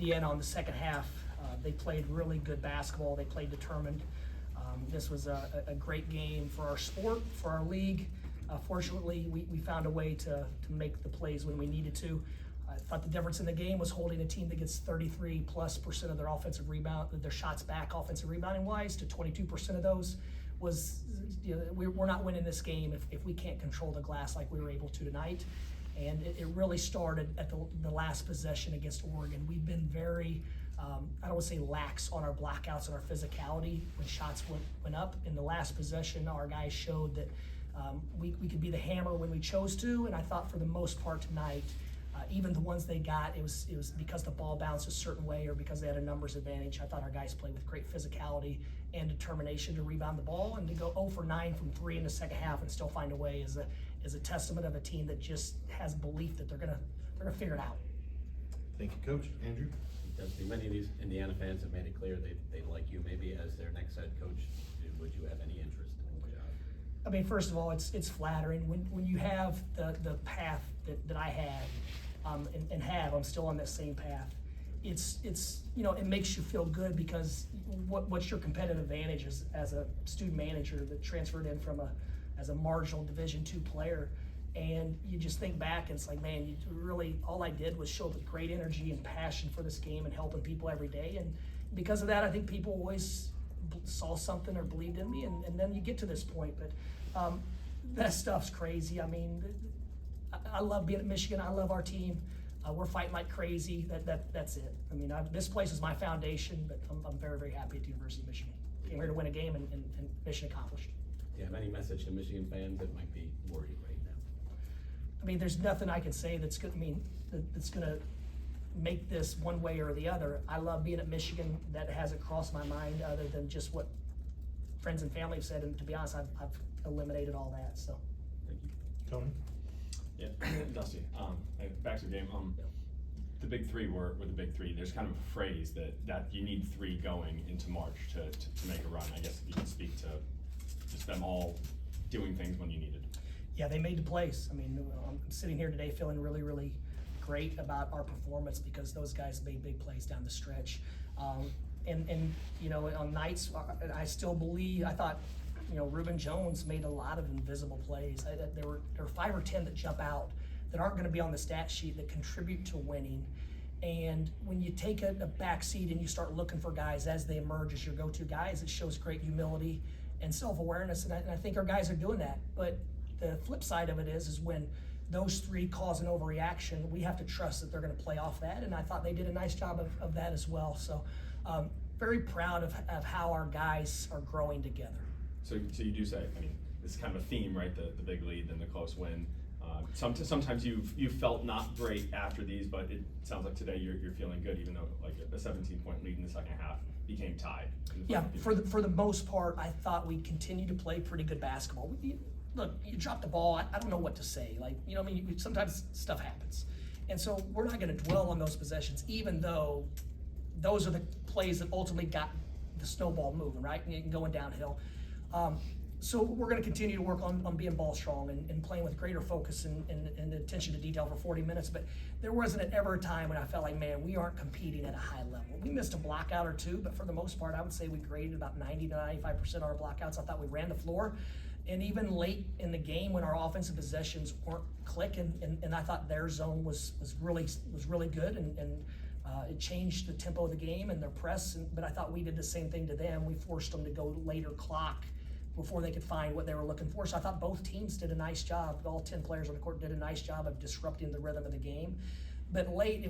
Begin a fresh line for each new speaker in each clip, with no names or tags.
Indiana on the second half. They played really good basketball. They played determined. This was a great game for our sport, for our league. Fortunately, we found a way to make the plays when we needed to. I thought the difference in the game was holding a team that gets 33+% of their offensive rebound, their shots back offensive rebounding wise, to 22% of those. Was, you know, we're not winning this game if we can't control the glass like we were able to tonight. And it really started at the last possession against Oregon. We've been very, I don't want to say lax on our blackouts and our physicality when shots went up. In the last possession, our guys showed that we could be the hammer when we chose to, and I thought for the most part tonight, even the ones they got, it was because the ball bounced a certain way or because they had a numbers advantage. I thought our guys played with great physicality and determination to rebound the ball, and to go 0 for 9 from 3 in the second half and still find a way is a testament of a team that just has belief that they're gonna figure it out.
Thank you, Coach. Andrew?
Many of these Indiana fans have made it clear they'd like you maybe as their next head coach. Would you have any interest in the job?
I mean, first of all, it's flattering when you have the path that I had and have. I'm still on that same path. It's you know, it makes you feel good because what's your competitive advantage as a student manager that transferred in from as a marginal Division II player, and you just think back and it's like, man, you really, all I did was show the great energy and passion for this game and helping people every day, and because of that, I think people always saw something or believed in me, and then you get to this point. But that stuff's crazy. I mean, I love being at Michigan. I love our team. We're fighting like crazy. That's it. I mean, this place is my foundation, but I'm very, very happy at the University of Michigan. Came here to win a game and mission accomplished.
Do you have any message to Michigan fans that might be worried right now?
I mean, there's nothing I can say that's good. I mean, that's going to make this one way or the other. I love being at Michigan. That hasn't crossed my mind other than just what friends and family have said. And to be honest, I've eliminated all that. So.
Thank you.
Tony?
Yeah, Dusty, back to the game. The big three were the big three. There's kind of a phrase that you need three going into March to make a run. I guess if you can speak to just them all doing things when you needed.
Yeah, they made the plays. I mean, I'm sitting here today feeling really, really great about our performance because those guys made big plays down the stretch. And you know, on nights, I still believe, I thought, you know, Reuben Jones made a lot of invisible plays. There were 5 or 10 that jump out that aren't going to be on the stat sheet that contribute to winning. And when you take a back seat and you start looking for guys as they emerge as your go-to guys, it shows great humility and self-awareness. And I think our guys are doing that. But the flip side of it is when those 3 cause an overreaction, we have to trust that they're going to play off that. And I thought they did a nice job of that as well. So very proud of how our guys are growing together.
So you do say, I mean, this is kind of a theme, right? The big lead, then the close win. Sometimes you've felt not great after these, but it sounds like today you're feeling good, even though like a 17-point lead in the second half became tied.
Yeah, for the most part, I thought we continued to play pretty good basketball. Look, you drop the ball, I don't know what to say. Like, you know, I mean, sometimes stuff happens, and so we're not going to dwell on those possessions, even though those are the plays that ultimately got the snowball moving, right, and going downhill. So we're going to continue to work on being ball strong and playing with greater focus and attention to detail for 40 minutes. But there wasn't ever a time when I felt like, man, we aren't competing at a high level. We missed a blockout or 2, but for the most part, I would say we graded about 90 to 95% of our blockouts. I thought we ran the floor. And even late in the game when our offensive possessions weren't clicking, and I thought their zone was really good, and it changed the tempo of the game and their press. But I thought we did the same thing to them. We forced them to go later clock before they could find what they were looking for. So I thought both teams did a nice job. All 10 players on the court did a nice job of disrupting the rhythm of the game. But late,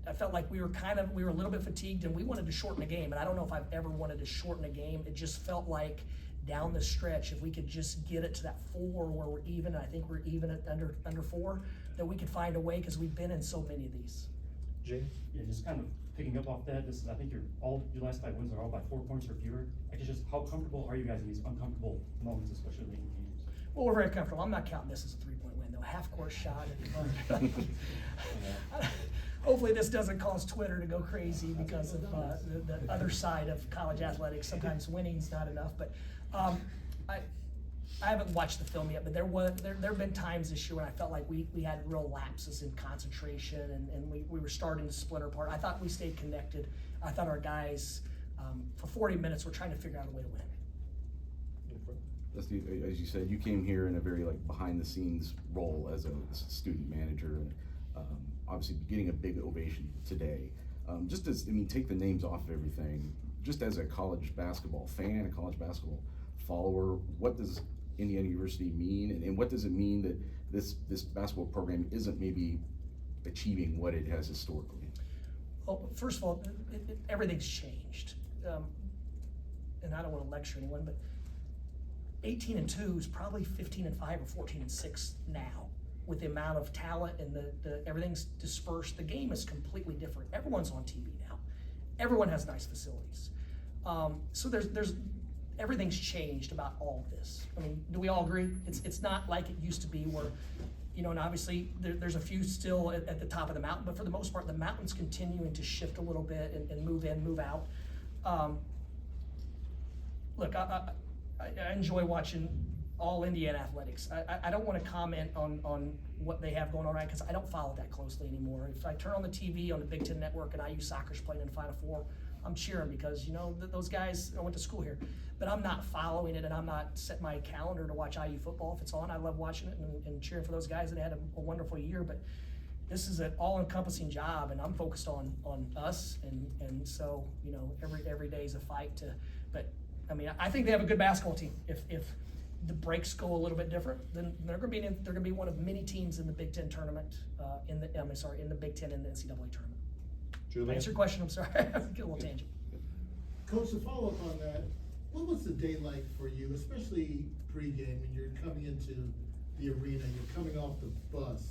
I felt like we were a little bit fatigued, and we wanted to shorten the game. And I don't know if I've ever wanted to shorten a game. It just felt like down the stretch, if we could just get it to that 4 where we're even, and I think we're even at under 4, that we could find a way because we've been in so many of these.
James?
Yeah, just kind of picking up off that, I think your last 5 wins are all by 4 points or fewer. I guess just how comfortable are you guys in these uncomfortable moments, especially late in games?
Well, we're very comfortable. I'm not counting this as a 3-point win, though. Half-court shot. Hopefully this doesn't cause Twitter to go crazy because of the other side of college athletics. Sometimes winning's not enough. But I haven't watched the film yet, but there have been times this year when I felt like we had real lapses in concentration and we were starting to splinter apart. I thought we stayed connected. I thought our guys, for 40 minutes, were trying to figure out a way to win.
Dusty, as you said, you came here in a very behind the scenes role as a student manager, and obviously getting a big ovation today. Take the names off of everything. Just as a college basketball fan, a college basketball follower, what does Indiana University mean, and what does it mean that this basketball program isn't maybe achieving what it has historically?
Well, first of all, everything's changed, and I don't want to lecture anyone, but 18-2 is probably 15-5 or 14-6 now, with the amount of talent and the everything's dispersed. The game is completely different. Everyone's on TV now. Everyone has nice facilities. So there's everything's changed about all of this. I mean, do we all agree? It's not like it used to be where, and obviously there's a few still at the top of the mountain, but for the most part, the mountain's continuing to shift a little bit and move in, move out. Look, I enjoy watching all Indiana athletics. I don't want to comment on what they have going on right because I don't follow that closely anymore. If I turn on the TV on the Big Ten Network and IU soccer's playing in the Final Four, I'm cheering because those guys, I went to school here, but I'm not following it and I'm not setting my calendar to watch IU football if it's on. I love watching it and cheering for those guys that had a wonderful year, but this is an all-encompassing job and I'm focused on us and so every day is a fight but I mean I think they have a good basketball team. If the breaks go a little bit different, then they're going to be one of many teams in the Big Ten tournament, in the Big Ten and the NCAA tournament.
Julian?
Answer your question. I'm sorry, I get a little tangent.
Coach, to follow up on that, what was the day like for you, especially pregame when you're coming into the arena, you're coming off the bus?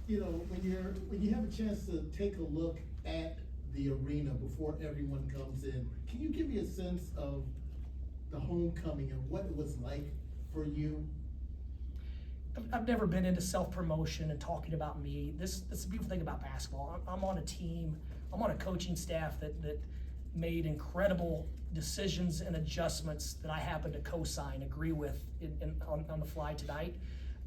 When you have a chance to take a look at the arena before everyone comes in, can you give me a sense of the homecoming and what it was like for you?
I've never been into self-promotion and talking about me. That's the beautiful thing about basketball. I'm on a team, I'm on a coaching staff that made incredible decisions and adjustments that I happen to co-sign, agree with on the fly tonight.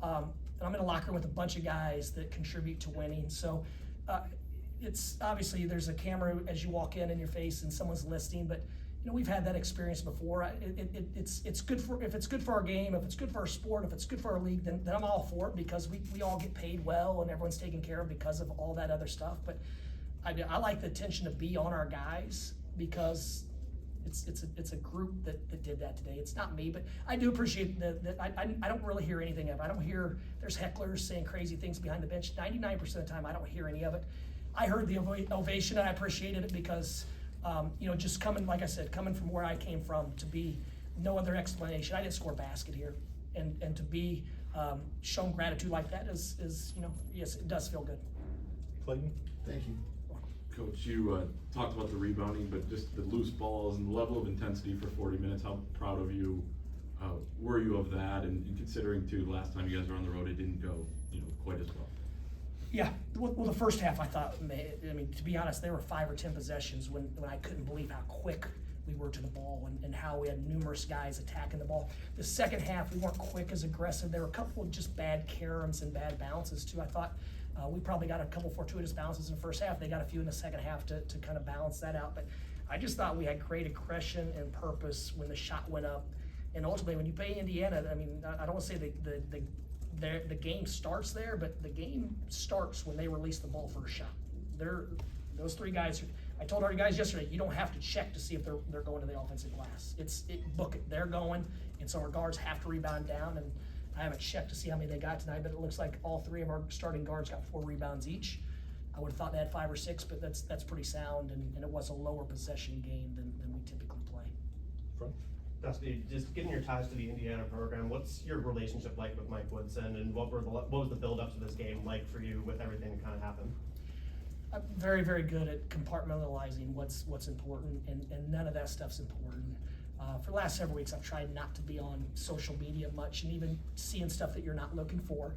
And I'm in a locker room with a bunch of guys that contribute to winning. So it's obviously there's a camera as you walk in your face and someone's listening, but we've had that experience before. It's good for if it's good for our game, if it's good for our sport, if it's good for our league, then I'm all for it because we all get paid well and everyone's taken care of because of all that other stuff. But I like the attention to be on our guys because it's a group that did that today. It's not me, but I do appreciate that. I don't really hear anything of it. I don't hear there's hecklers saying crazy things behind the bench. 99% of the time, I don't hear any of it. I heard the ovation and I appreciated it because. Just coming, like I said, coming from where I came from to be no other explanation. I didn't score a basket here, and to be shown gratitude like that is yes, it does feel good.
Clayton?
Thank you.
Coach, you talked about the rebounding, but just the loose balls and the level of intensity for 40 minutes. How proud of you were you of that? And considering too, the last time you guys were on the road, it didn't go quite as well.
Yeah, well, the first half I thought, to be honest, there were 5 or 10 possessions when I couldn't believe how quick we were to the ball and how we had numerous guys attacking the ball. The second half, we weren't quick as aggressive. There were a couple of just bad caroms and bad bounces too. I thought we probably got a couple fortuitous bounces in the first half. They got a few in the second half to kind of balance that out. But I just thought we had great aggression and purpose when the shot went up. And ultimately, when you play Indiana, I don't want to say the game starts there, but the game starts when they release the ball for a shot. Those 3 guys. I told our guys yesterday, you don't have to check to see if they're going to the offensive glass. Book it. They're going, and so our guards have to rebound down. And I haven't checked to see how many they got tonight, but it looks like all 3 of our starting guards got 4 rebounds each. I would have thought they had 5 or 6, but that's pretty sound, and it was a lower possession game than we typically play.
Front?
Dusty, just given your ties to the Indiana program, what's your relationship like with Mike Woodson, and what was the build up to this game like for you with everything that kind of happened?
I'm very, very good at compartmentalizing what's important, and none of that stuff's important. For the last several weeks, I've tried not to be on social media much, and even seeing stuff that you're not looking for.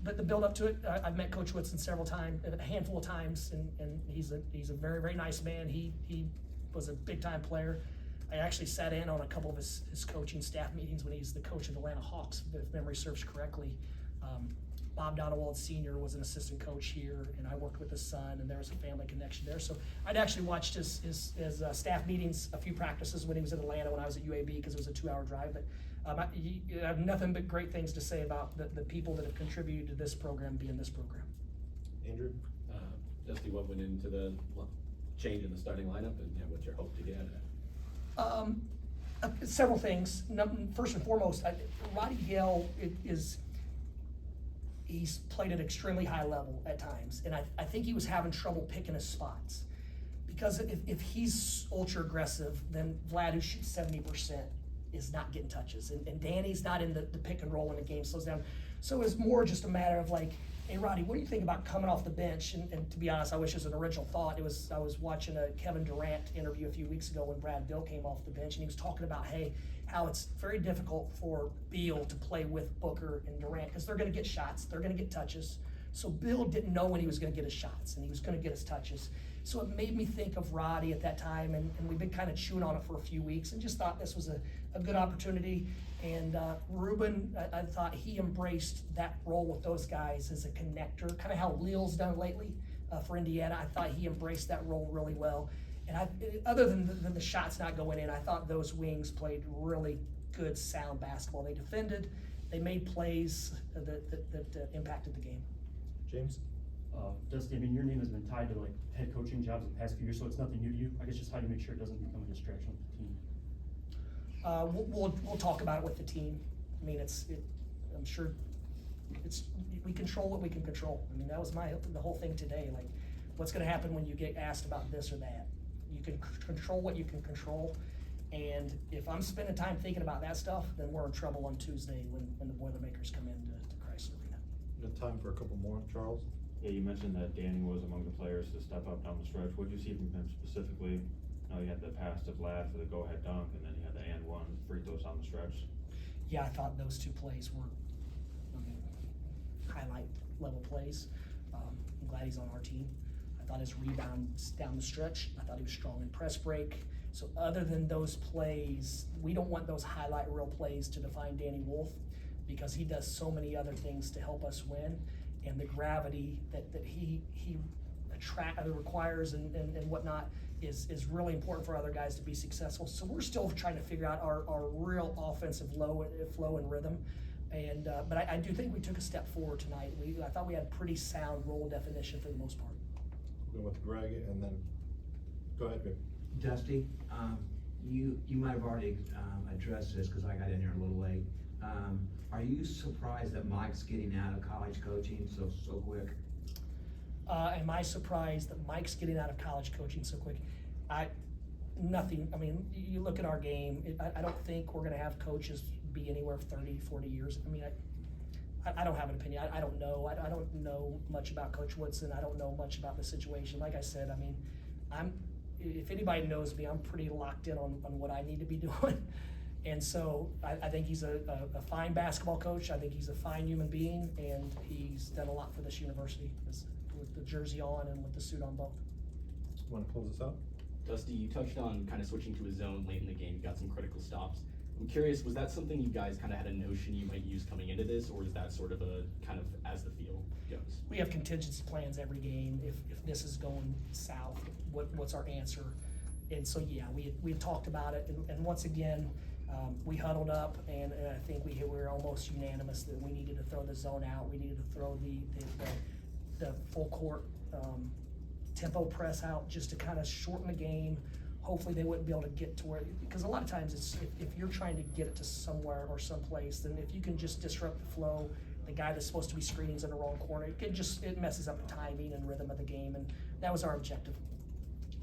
But the build up to it, I've met Coach Woodson several times, a handful of times, and he's a very, very nice man. He was a big time player. I actually sat in on a couple of his coaching staff meetings when he's the coach of the Atlanta Hawks, if memory serves correctly. Bob Donowald Sr. was an assistant coach here, and I worked with his son, and there was a family connection there. So I'd actually watched his staff meetings, a few practices when he was in Atlanta when I was at UAB, because it was a 2-hour drive. But I have nothing but great things to say about the people that have contributed to this program being this program.
Andrew?
Dusty, what went into the change in the starting lineup, and what's your hope to get at?
Several things. First and foremost, Roddy Gale he's played at extremely high level at times, and I think he was having trouble picking his spots. Because if he's ultra aggressive, then Vlad, who shoots 70%, is not getting touches. And Danny's not in the pick and roll when the game slows down. So it's more just a matter of like, hey Roddy, what do you think about coming off the bench? And to be honest, I wish it was an original thought. I was watching a Kevin Durant interview a few weeks ago when Brad Bill came off the bench, and he was talking about, hey, how it's very difficult for Beal to play with Booker and Durant because they're going to get shots, they're going to get touches. So Bill didn't know when he was going to get his shots, and he was going to get his touches. So it made me think of Roddy at that time, and we've been kind of chewing on it for a few weeks, and just thought this was a good opportunity. And Ruben, I thought he embraced that role with those guys as a connector, kind of how Leal's done lately for Indiana. I thought he embraced that role really well. And other than the shots not going in, I thought those wings played really good, sound basketball. They defended, they made plays that impacted the game.
James?
Dusty, I mean, your name has been tied to like head coaching jobs the past few years, so it's nothing new to you. I guess just how you make sure it doesn't become a distraction with the team.
We'll talk about it with the team. I mean, I'm sure we control what we can control. I mean, that was the whole thing today. Like, what's going to happen when you get asked about this or that? You can control what you can control. And if I'm spending time thinking about that stuff, then we're in trouble on Tuesday when the Boilermakers come into Chrysler Arena.
We got time for a couple more. Charles?
Yeah, you mentioned that Danny was among the players to step up down the stretch. What did you see from him specifically? I know you had the pass to Vlad for the go-ahead dunk, and then you had the and one free throws down the stretch.
Yeah, I thought those two plays were highlight level plays. I'm glad he's on our team. I thought his rebounds down the stretch, I thought he was strong in press break. So other than those plays, we don't want those highlight reel plays to define Danny Wolf, because he does so many other things to help us win. And the gravity that he requires and whatnot is really important for other guys to be successful. So we're still trying to figure out our real offensive flow and rhythm. And but I do think we took a step forward tonight. I thought we had pretty sound role definition for the most part.
We'll go with Greg, and then go ahead, Greg.
Dusty, you might have already addressed this because I got in here a little late. Are you surprised that Mike's getting out of college coaching so quick?
Am I surprised that Mike's getting out of college coaching so quick? Nothing. I mean, you look at our game, I don't think we're gonna have coaches be anywhere 30, 40 years. I mean, I don't have an opinion. I don't know. I don't know much about Coach Woodson. I don't know much about the situation. Like I said, I mean, if anybody knows me, I'm pretty locked in on what I need to be doing. And so I think he's a fine basketball coach. I think he's a fine human being, and he's done a lot for this university with the jersey on and with the suit on both.
Want to close this out?
Dusty, you touched on kind of switching to a zone late in the game. You got some critical stops. I'm curious, was that something you guys kind of had a notion you might use coming into this, or is that sort of a kind of as the field goes?
We have contingency plans every game. If this is going south, what's our answer? And so, yeah, we had talked about it. And once again, we huddled up, and I think we were almost unanimous that we needed to throw the zone out. We needed to throw the full court tempo press out just to kind of shorten the game. Hopefully they wouldn't be able to get to where, because a lot of times it's if you're trying to get it to somewhere or someplace, then if you can just disrupt the flow, the guy that's supposed to be screening's in the wrong corner, it messes up the timing and rhythm of the game, and that was our objective.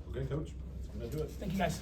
Okay, Coach, I'm gonna do it.
Thank you, guys.